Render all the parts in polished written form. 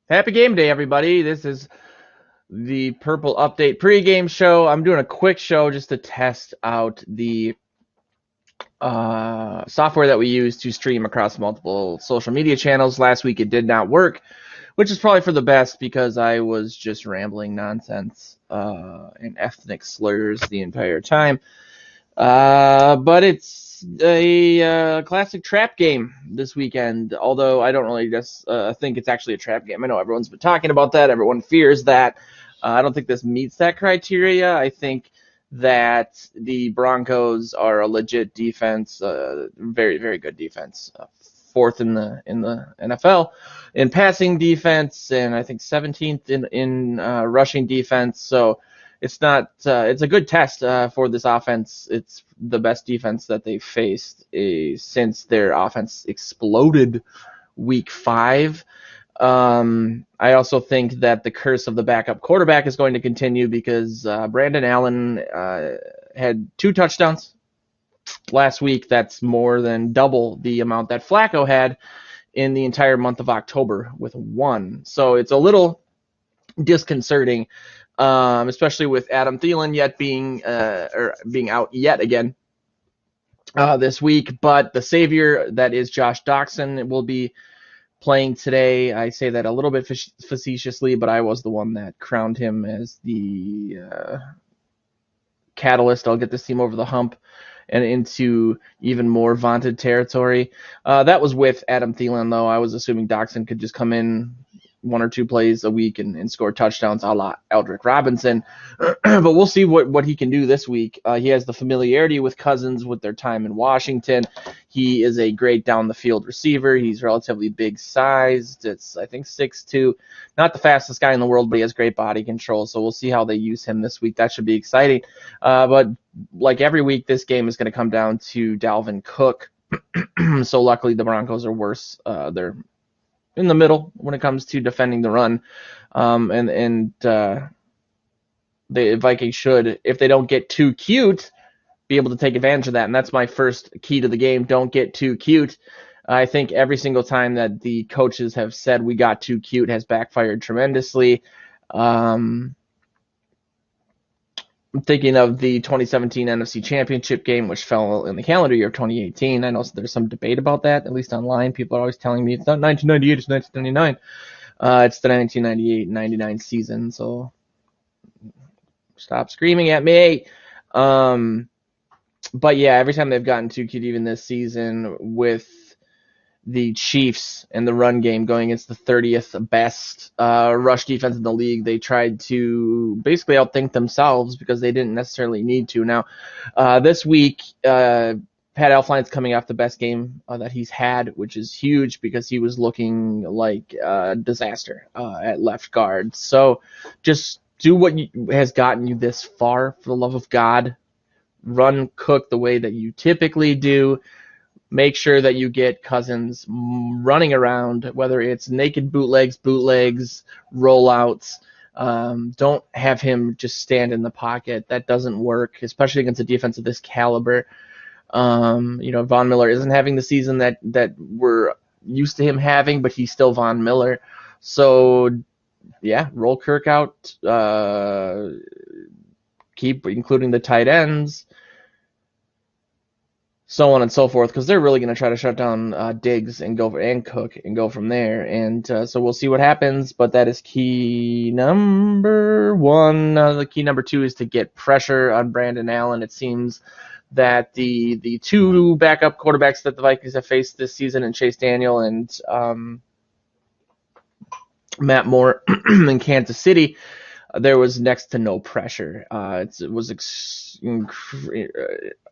Happy game day, everybody. This is the Purple Update pregame show. I'm doing a quick show just to test out the software that we use to stream across multiple social media channels. Last week it did not work, which is probably for the best because I was just rambling nonsense and ethnic slurs the entire time. But it's a classic trap game this weekend, although I don't really just think it's actually a trap game. I know everyone's been talking about that. Everyone fears that. I don't think this meets that criteria. I think that the Broncos are a legit defense, very, very good defense. Fourth in the NFL in passing defense, and I think 17th in rushing defense. So it's not. It's a good test for this offense. It's the best defense that they've faced since their offense exploded week 5. I also think that the curse of the backup quarterback is going to continue because Brandon Allen had 2 touchdowns last week. That's more than double the amount that Flacco had in the entire month of October with 1. So it's a little disconcerting, especially with Adam Thielen yet being out yet again this week. But the savior that is Josh Doxson will be playing today. I say that a little bit facetiously, but I was the one that crowned him as the catalyst. I'll get this team over the hump and into even more vaunted territory. That was with Adam Thielen, though. I was assuming Doxson could just come in 1 or 2 plays a week and score touchdowns a la Aldrick Robinson. But we'll see what he can do this week. He has the familiarity with Cousins with their time in Washington. He is a great down the field receiver. He's relatively big sized. It's, I think, 6'2". Not the fastest guy in the world, but he has great body control. So we'll see how they use him this week. That should be exciting. But like every week, this game is going to come down to Dalvin Cook. So luckily the Broncos are worse. They're in the middle when it comes to defending the run. The Vikings should, if they don't get too cute, be able to take advantage of that. And that's my first key to the game. Don't get too cute. I think every single time that the coaches have said we got too cute has backfired tremendously. I'm thinking of the 2017 NFC Championship game, which fell in the calendar year of 2018. I know there's some debate about that, at least online. People are always telling me it's not 1998, it's 1999. It's the 1998-99 season, so stop screaming at me. But yeah, every time they've gotten too cute, even this season, with the Chiefs and the run game going against the 30th best rush defense in the league, they tried to basically outthink themselves because they didn't necessarily need to. Now, this week, Pat Elflein's coming off the best game that he's had, which is huge because he was looking like a disaster at left guard. So just do what has gotten you this far, for the love of God. Run Cook the way that you typically do. Make sure that you get Cousins running around, whether it's naked bootlegs, rollouts. Don't have him just stand in the pocket. That doesn't work, especially against a defense of this caliber. Von Miller isn't having the season that we're used to him having, but he's still Von Miller. So, yeah, roll Kirk out. Keep including the tight ends, so on and so forth, because they're really going to try to shut down Diggs and Cook and go from there. And so we'll see what happens. But that is key number 1. The key number 2 is to get pressure on Brandon Allen. It seems that the 2 backup quarterbacks that the Vikings have faced this season, and Chase Daniel and Matt Moore in Kansas City, there was next to no pressure. It was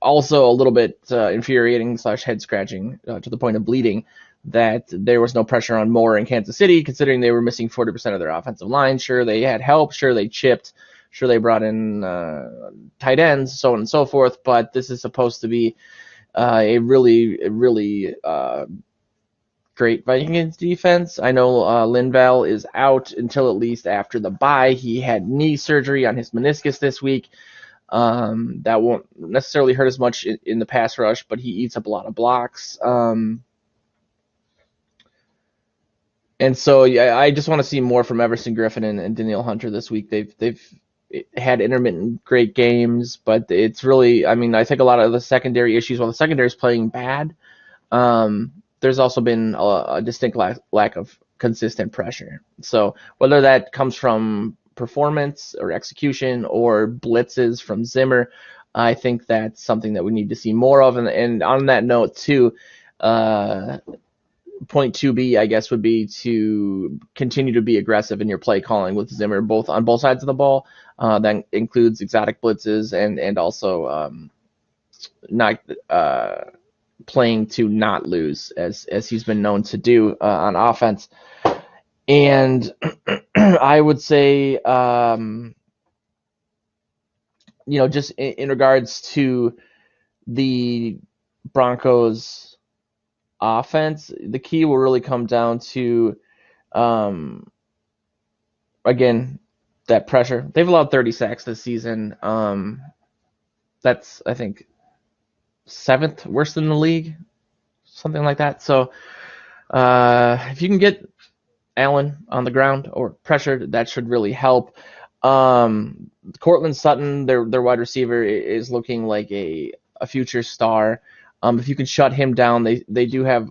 also a little bit infuriating / head scratching to the point of bleeding that there was no pressure on Moore in Kansas City, considering they were missing 40% of their offensive line. Sure, they had help. Sure, they chipped. Sure, they brought in tight ends, so on and so forth. But this is supposed to be a really great Vikings defense. I know Linval is out until at least after the bye. He had knee surgery on his meniscus this week. That won't necessarily hurt as much in the pass rush, but he eats up a lot of blocks. And so yeah, I just want to see more from Everson Griffin and Danielle Hunter this week. They've had intermittent great games, but it's really, I mean, I think a lot of the secondary issues, while the secondary is playing bad, there's also been a distinct lack of consistent pressure. So whether that comes from performance or execution or blitzes from Zimmer, I think that's something that we need to see more of. And on that note, too, point 2B, I guess, would be to continue to be aggressive in your play calling with Zimmer, both on both sides of the ball. That includes exotic blitzes and also not playing to not lose, as he's been known to do on offense. And I would say, just in regards to the Broncos offense, the key will really come down to, again, that pressure. They've allowed 30 sacks this season. That's, I think, 7th worst in the league, something like that. So if you can get Allen on the ground or pressure, that should really help. Cortland Sutton, their wide receiver, is looking like a future star. If you can shut him down, they do have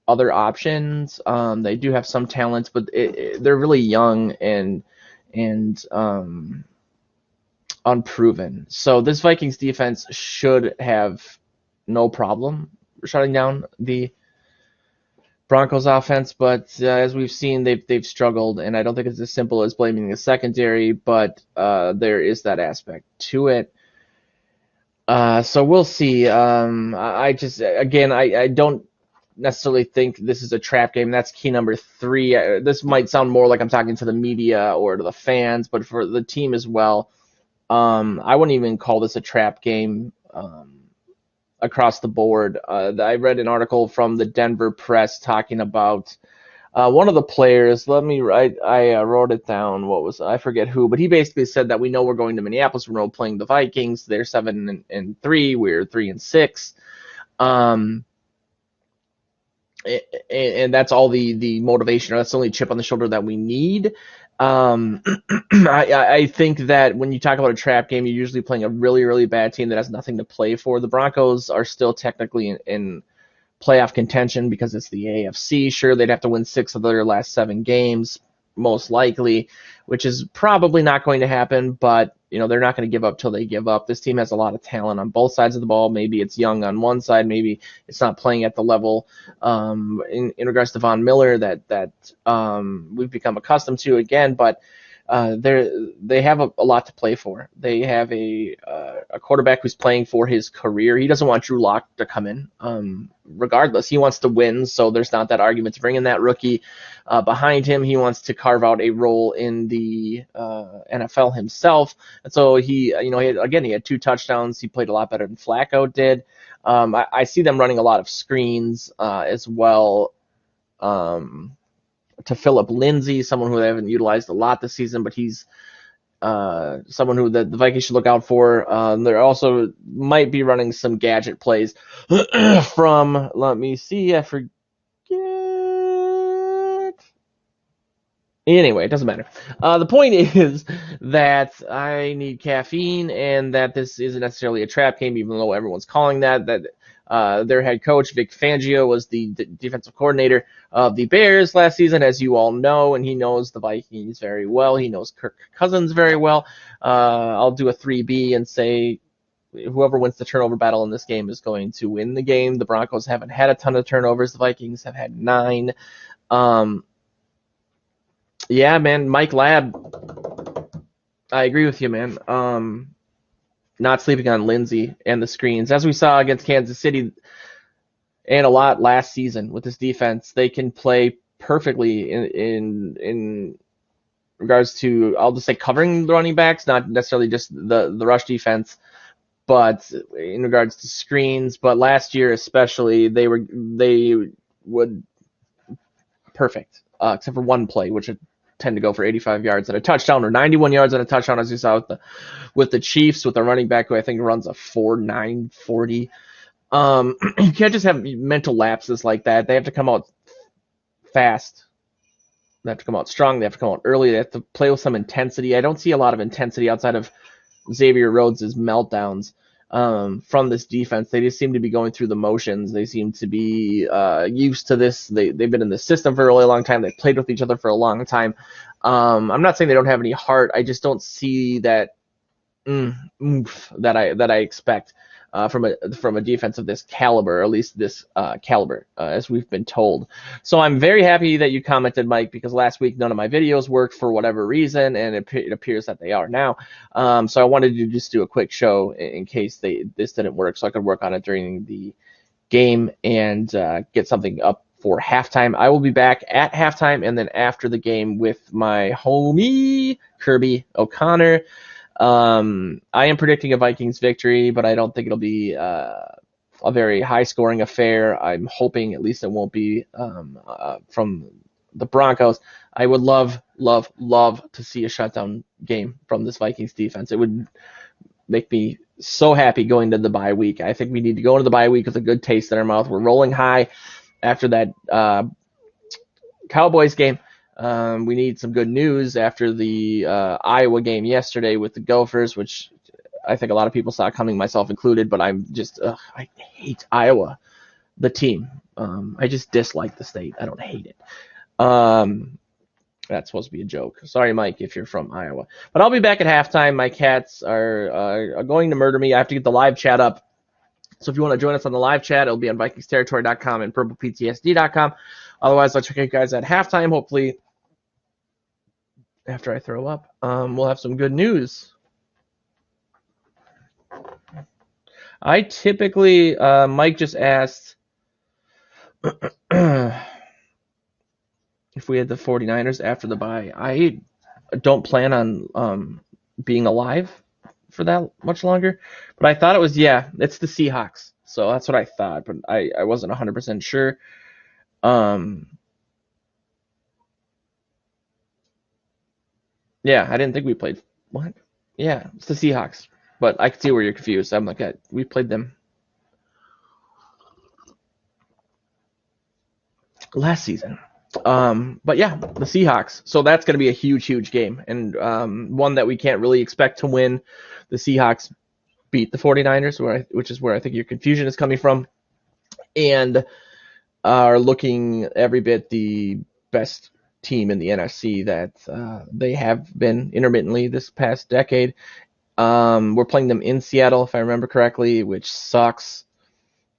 other options. They do have some talents, but they're really young and unproven. So this Vikings defense should have no problem shutting down the Broncos offense, but as we've seen, they've struggled, and I don't think it's as simple as blaming the secondary, but there is that aspect to it. So we'll see. I don't necessarily think this is a trap game. That's key number 3. This might sound more like I'm talking to the media or to the fans, but for the team as well, I wouldn't even call this a trap game across the board. I read an article from the Denver Press talking about one of the players. I wrote it down. I forget who, but he basically said that we know we're going to Minneapolis. We're playing the Vikings. They're 7-3. We're 3-6. And that's all the motivation, or that's the only chip on the shoulder that we need. I think that when you talk about a trap game, you're usually playing a really, really bad team that has nothing to play for. The Broncos are still technically in playoff contention because it's the AFC. Sure, they'd have to win 6 of their last 7 games, most likely, which is probably not going to happen, but they're not going to give up till they give up. This team has a lot of talent on both sides of the ball. Maybe it's young on one side, maybe it's not playing at the level in regards to Von Miller that we've become accustomed to again, but they have a lot to play for. They have a quarterback who's playing for his career. He doesn't want Drew Lock to come in. Regardless, he wants to win, so there's not that argument to bring in that rookie behind him. He wants to carve out a role in the NFL himself, and so he had 2 touchdowns. He played a lot better than Flacco did. I see them running a lot of screens as well. To Phillip Lindsay, someone who they haven't utilized a lot this season, but he's someone who the Vikings should look out for. They're also might be running some gadget plays from, let me see, I forget. Anyway, it doesn't matter. The point is that I need caffeine, and that this isn't necessarily a trap game, even though everyone's calling that. Their head coach, Vic Fangio, was the defensive coordinator of the Bears last season, as you all know, and he knows the Vikings very well. He knows Kirk Cousins very well. I'll do a 3B and say whoever wins the turnover battle in this game is going to win the game. The Broncos haven't had a ton of turnovers. The Vikings have had 9. Yeah, man, Mike Labb, I agree with you, man. Not sleeping on Lindsay and the screens. As we saw against Kansas City and a lot last season with this defense, they can play perfectly in regards to, I'll just say, covering the running backs, not necessarily just the rush defense, but in regards to screens. But last year especially, they would perfect, except for one play, which tend to go for 85 yards and a touchdown, or 91 yards and a touchdown, as you saw with the Chiefs, with a running back who I think runs a 4.9 40. You can't just have mental lapses like that. They have to come out fast They have to come out strong. They have to come out early. They have to play with some intensity. I don't see a lot of intensity outside of Xavier Rhodes' meltdowns from this defense. They just seem to be going through the motions. They seem to be used to this. They've been in the system for a really long time. They've played with each other for a long time. I'm not saying they don't have any heart. I just don't see that oomph that I expect from a defense of this caliber, or at least this caliber, as we've been told. So I'm very happy that you commented, Mike, because last week none of my videos worked for whatever reason, and it appears that they are now. So I wanted to just do a quick show in case this didn't work, so I could work on it during the game and get something up for halftime. I will be back at halftime and then after the game with my homie Kirby O'Connor. I am predicting a Vikings victory, but I don't think it'll be a very high-scoring affair. I'm hoping at least it won't be from the Broncos. I would love to see a shutdown game from this Vikings defense. It would make me so happy going to the bye week. I think we need to go into the bye week with a good taste in our mouth. We're rolling high after that Cowboys game. We need some good news after the Iowa game yesterday with the Gophers, which I think a lot of people saw coming, myself included, but I'm just, I hate Iowa, the team. I just dislike the state. I don't hate it. That's supposed to be a joke. Sorry, Mike, if you're from Iowa. But I'll be back at halftime. My cats are going to murder me. I have to get the live chat up. So if you want to join us on the live chat, it'll be on VikingsTerritory.com and PurplePTSD.com. Otherwise, I'll check you guys at halftime. Hopefully, after I throw up, we'll have some good news. I typically, Mike just asked if we had the 49ers after the bye. I don't plan on being alive for that much longer, but I thought it was, it's the Seahawks. So that's what I thought, but I wasn't 100% sure. Yeah, I didn't think we played. What? Yeah, it's the Seahawks. But I can see where you're confused. I'm like, we played them last season. But yeah, the Seahawks. So that's going to be a huge game, and one that we can't really expect to win. The Seahawks beat the 49ers, which is where I think your confusion is coming from, and are looking every bit the best team in the NFC that they have been intermittently this past decade. We're playing them in Seattle, if I remember correctly, which sucks.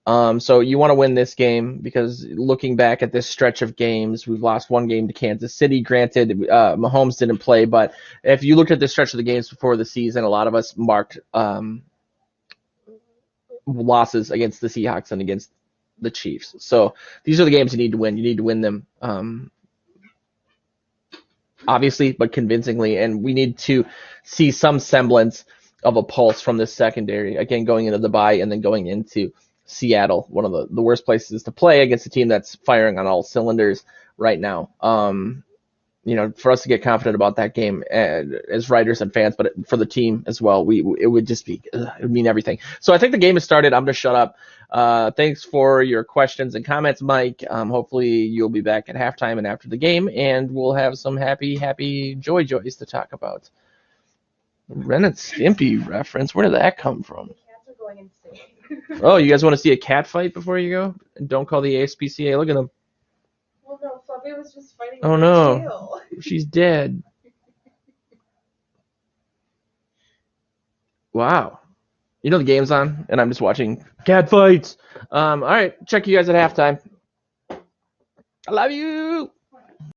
So you want to win this game because looking back at this stretch of games, we've lost one game to Kansas City. Granted, Mahomes didn't play, but if you looked at the stretch of the games before the season, a lot of us marked losses against the Seahawks and against the Chiefs. So these are the games you need to win. You need to win them, obviously, but convincingly, and we need to see some semblance of a pulse from this secondary, again, going into the bye and then going into Seattle, one of the worst places to play against a team that's firing on all cylinders right now. For us to get confident about that game as writers and fans, but for the team as well, it would just be, it would mean everything. So I think the game has started. I'm going to shut up. Thanks for your questions and comments, Mike. Hopefully you'll be back at halftime and after the game, and we'll have some happy joys to talk about. Ren and Stimpy reference. Where did that come from? The cats are going insane. Oh, you guys want to see a cat fight before you go? Don't call the ASPCA. Look at them. Well, no, Fluffy was just fighting Oh with no, her tail. She's dead. Wow. The game's on, and I'm just watching cat fights. All right, check you guys at halftime. I love you.